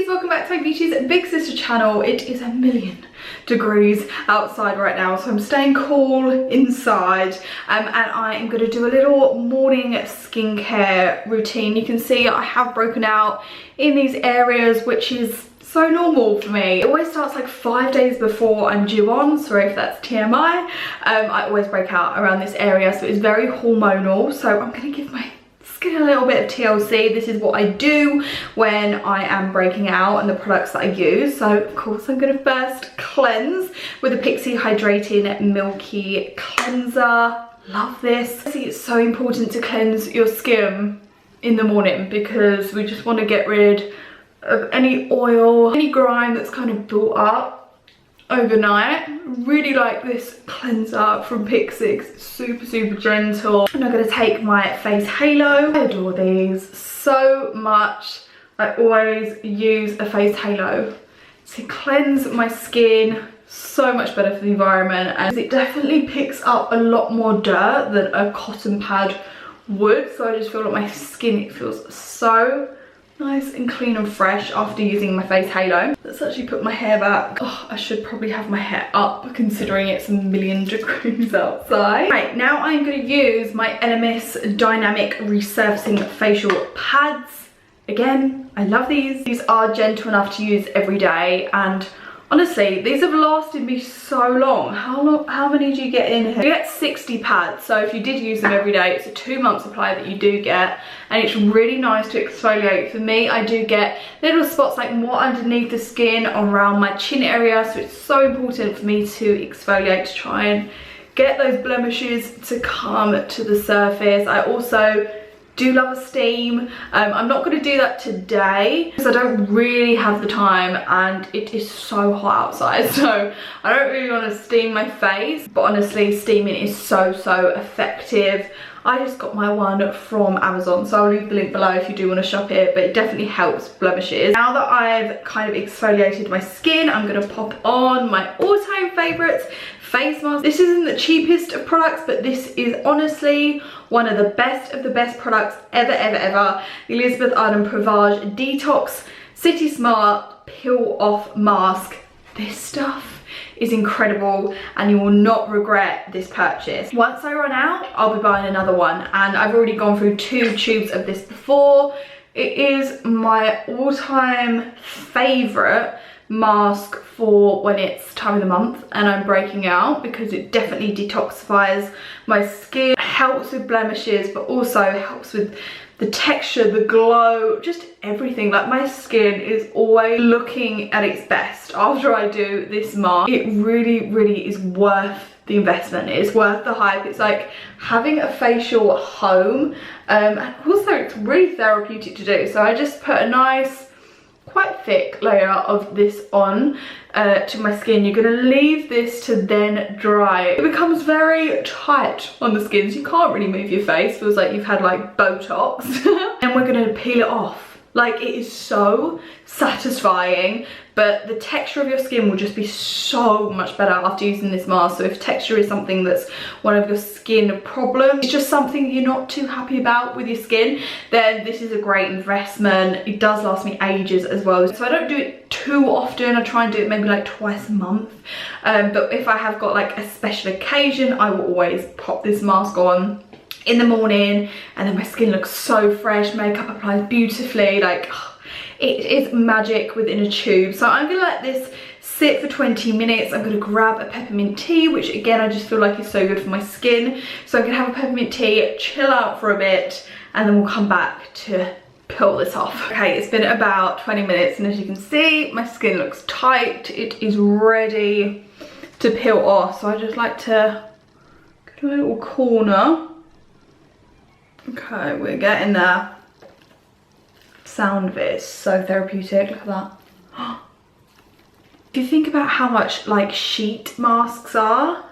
beauties, welcome back to my beauties big sister channel. It is 1,000,000 degrees outside right now, so I'm staying cool inside, and I am going to do a little morning skincare routine. You can see I have broken out in these areas, which is so normal for me. It always starts like 5 days before I'm due on, sorry if that's TMI. I always break out around this area, so it's very hormonal. So I'm going to give my skin a little bit of TLC. This is what I do when I am breaking out and the products that I use. So of course I'm going to first cleanse with the Pixie Hydrating Milky Cleanser. Love this. I think it's so important to cleanse your skin in the morning because we just want to get rid of any oil, any grime that's kind of built up overnight. Really like this cleanser from Pixie. It's super gentle. And I'm going to take my face halo. I adore these so much. I always use a face halo to cleanse my skin. So much better for the environment, and it definitely picks up a lot more dirt than a cotton pad would. So I just feel like my skin, it feels so nice and clean and fresh after using my face halo. Let's actually put my hair back. Oh, I should probably have my hair up considering it's 1,000,000 degrees outside. Right, now I'm going to use my LMS Dynamic Resurfacing Facial Pads. Again, I love these. These are gentle enough to use every day, and honestly, these have lasted me so long. How many do you get in here? You get 60 pads, so if you did use them every day, it's a 2-month supply that you do get, and it's really nice to exfoliate. For me, I do get little spots like more underneath the skin around my chin area, so it's so important for me to exfoliate to try and get those blemishes to come to the surface. I also do love a steam. I'm not going to do that today because I don't really have the time and it is so hot outside, so I don't really want to steam my face, but honestly steaming is so effective. I just got my one from Amazon, so I'll leave the link below if you do want to shop it, but it definitely helps blemishes. Now that I've kind of exfoliated my skin, I'm going to pop on my all-time favourites face mask. This isn't the cheapest of products, but this is honestly one of the best products ever. The Elizabeth Arden Provage Detox Citysmart Peel Off Mask. This stuff is incredible and you will not regret this purchase. Once I run out, I'll be buying another one, and I've already gone through 2 tubes of this before. It is my all-time favourite mask for when it's time of the month and I'm breaking out, because it definitely detoxifies my skin, helps with blemishes, but also helps with the texture, the glow, just everything. Like, my skin is always looking at its best after I do this mask. It really is worth the investment. It's worth the hype. It's like having a facial at home, and also it's really therapeutic to do. So I just put a nice quite thick layer of this on to my skin. You're going to leave this to then dry. It becomes very tight on the skin, so you can't really move your face. Feels like you've had like Botox. And we're going to peel it off. Like, it is so satisfying, but the texture of your skin will just be so much better after using this mask. So if texture is something that's one of your skin problems, it's just something you're not too happy about with your skin, then this is a great investment. It does last me ages as well. So I don't do it too often. I try and do it maybe like twice a month. But if I have got like a special occasion, I will always pop this mask on in the morning, and then my skin looks so fresh, makeup applies beautifully. Like, it is magic within a tube. So I'm gonna let this sit for 20 minutes. I'm gonna grab a peppermint tea, which again I just feel like is so good for my skin. So I'm gonna have a peppermint tea, chill out for a bit, and then we'll come back to peel this off. Okay, it's been about 20 minutes, and as you can see, my skin looks tight. It is ready to peel off. So I just like to go to a little corner. Okay, we're getting there. Sound of it is so therapeutic. Look at that. If you think about how much like sheet masks are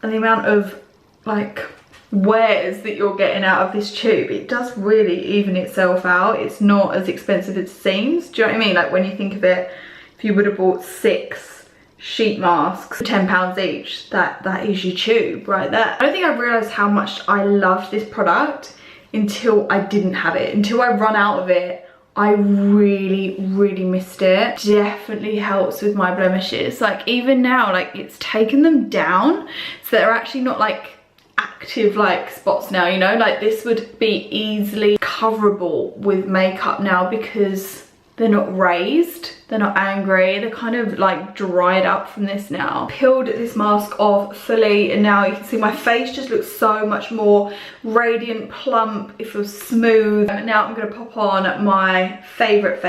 and the amount of like wears that you're getting out of this tube, it does really even itself out. It's not as expensive as it seems. Do you know what I mean? Like, when you think of it, if you would have bought 6 sheet masks for £10 each, that is your tube right there. I don't think I realised how much I loved this product until I didn't have it. Until I run out of it, I really missed it. Definitely helps with my blemishes. Like even now, like it's taken them down so they're actually not like active like spots now, you know, like this would be easily coverable with makeup now because they're not raised, they're not angry, they're kind of like dried up from this now. Peeled this mask off fully and now you can see my face just looks so much more radiant, plump, it feels smooth. Now I'm gonna pop on my favorite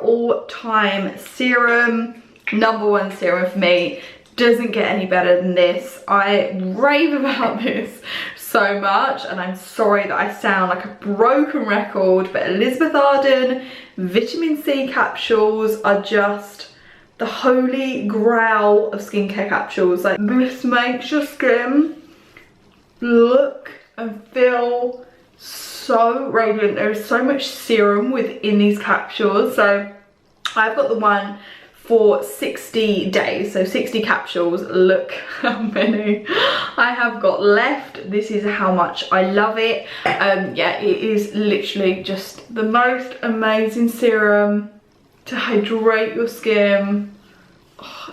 all-time serum, #1 serum for me. Doesn't get any better than this. I rave about this so much and I'm sorry that I sound like a broken record, but Elizabeth Arden vitamin C capsules are just the holy grail of skincare capsules. Like this makes your skin look and feel so radiant. There is so much serum within these capsules. So I've got the one for 60 days, so 60 capsules. Look how many I have got left. This is how much I love it. Yeah, it is literally just the most amazing serum to hydrate your skin,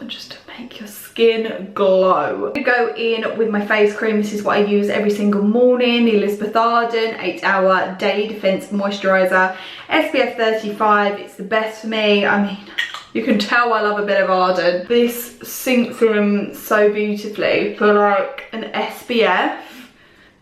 and just to make your skin glow. I go in with my face cream. This is what I use every single morning, the Elizabeth Arden 8-hour Day Defense Moisturizer, SPF 35. It's the best for me. I mean, you can tell I love a bit of Arden. This sinks in so beautifully for like an SPF.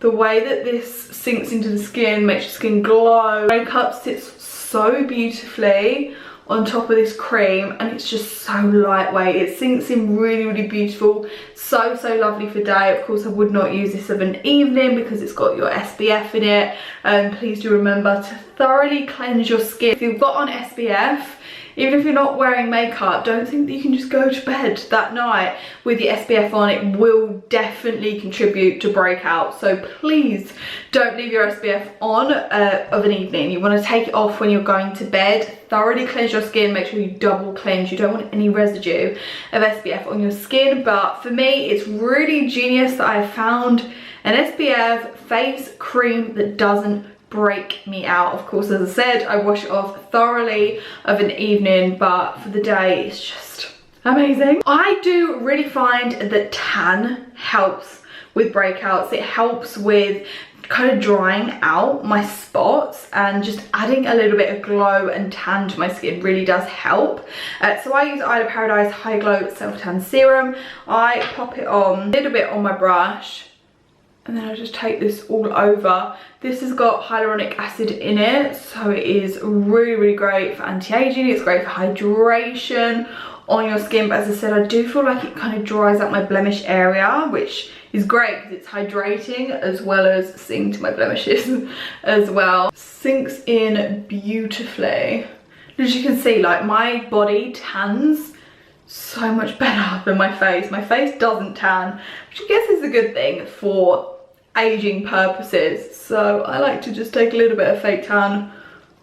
The way that this sinks into the skin makes your skin glow. Makeup sits so beautifully on top of this cream and it's just so lightweight. It sinks in really beautiful. So lovely for day. Of course I would not use this of an evening because it's got your SPF in it. Please do remember to thoroughly cleanse your skin. If you've got on SPF, even if you're not wearing makeup, don't think that you can just go to bed that night with your SPF on. It will definitely contribute to breakout. So please don't leave your SPF on of an evening. You want to take it off when you're going to bed. Thoroughly cleanse your skin. Make sure you double cleanse. You don't want any residue of SPF on your skin. But for me, it's really genius that I found an SPF face cream that doesn't break me out. Of course, as I said, I wash it off thoroughly of an evening, but for the day it's just amazing. I do really find that tan helps with breakouts. It helps with kind of drying out my spots and just adding a little bit of glow and tan to my skin really does help. So I use Isle of Paradise High Glow Self Tan Serum. I pop it on a little bit on my brush and then I just take this all over. This has got hyaluronic acid in it, so it is really great for anti-aging. It's great for hydration on your skin, but as I said, I do feel like it kind of dries out my blemish area, which is great because it's hydrating as well as seeing to my blemishes as well. Sinks in beautifully. As you can see, like my body tans so much better than my face. My face doesn't tan, which I guess is a good thing for aging purposes. So I like to just take a little bit of fake tan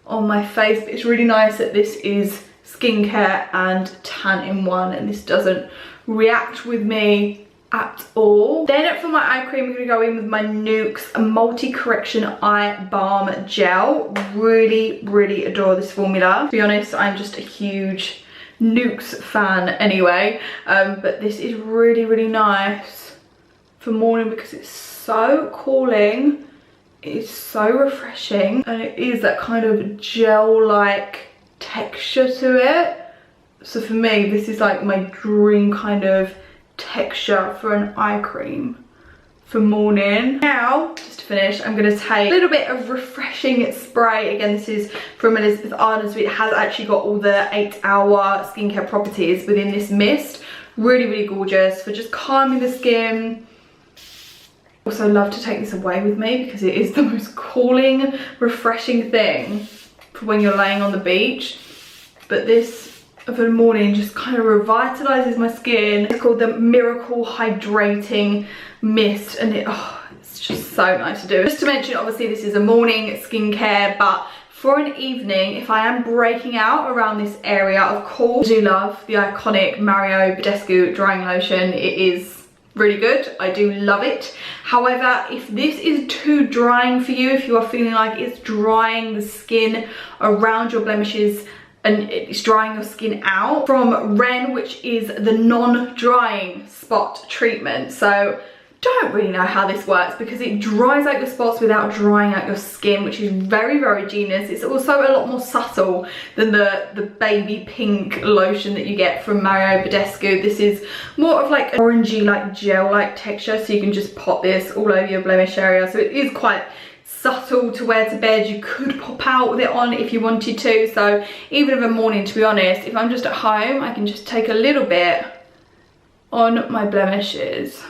on my face, but it's really nice that this is skincare and tan in one and this doesn't react with me at all. Then for my eye cream, I'm going to go in with my Nukes Multi Correction Eye Balm Gel. Really adore this formula. To be honest, I'm just a huge Nukes fan anyway, but this is really nice for morning because it's so cooling, it is so refreshing, and it is that kind of gel-like texture to it. So for me, this is like my dream kind of texture for an eye cream for morning. Now, just to finish, I'm going to take a little bit of refreshing spray. Again, this is from Elizabeth Arden, so it has actually got all the 8-hour skincare properties within this mist. Really gorgeous for just calming the skin. Also love to take this away with me because it is the most cooling, refreshing thing for when you're laying on the beach. But this for the morning just kind of revitalizes my skin. It's called the Miracle Hydrating Mist, and it's just so nice to do. Just to mention, obviously this is a morning skincare, but for an evening, if I am breaking out around this area, of course I do love the iconic Mario Badescu drying lotion. It is really good. I do love it. However, if this is too drying for you, if you are feeling like it's drying the skin around your blemishes and it's drying your skin out, from Ren, which is the non-drying spot treatment. So don't really know how this works because it dries out your spots without drying out your skin, which is very, very genius. It's also a lot more subtle than the baby pink lotion that you get from Badescu. This is more of like orangey, like gel-like texture, so you can just pop this all over your blemish area. So it is quite subtle to wear to bed. You could pop out with it on if you wanted to. So even of a morning, to be honest, if I'm just at home, I can just take a little bit on my blemishes.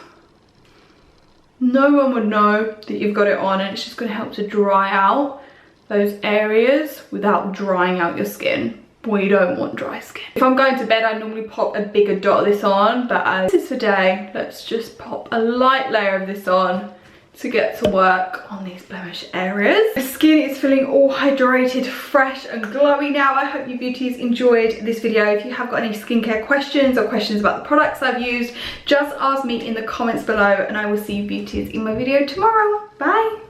No one would know that you've got it on, and it's just going to help to dry out those areas without drying out your skin. We don't want dry skin. If I'm going to bed, I normally pop a bigger dot of this on, but as this is for day, let's just pop a light layer of this on to get to work on these blemish areas. The skin is feeling all hydrated, fresh and glowy now. I hope you beauties enjoyed this video. If you have got any skincare questions or questions about the products I've used, just ask me in the comments below, and I will see you beauties in my video tomorrow. Bye.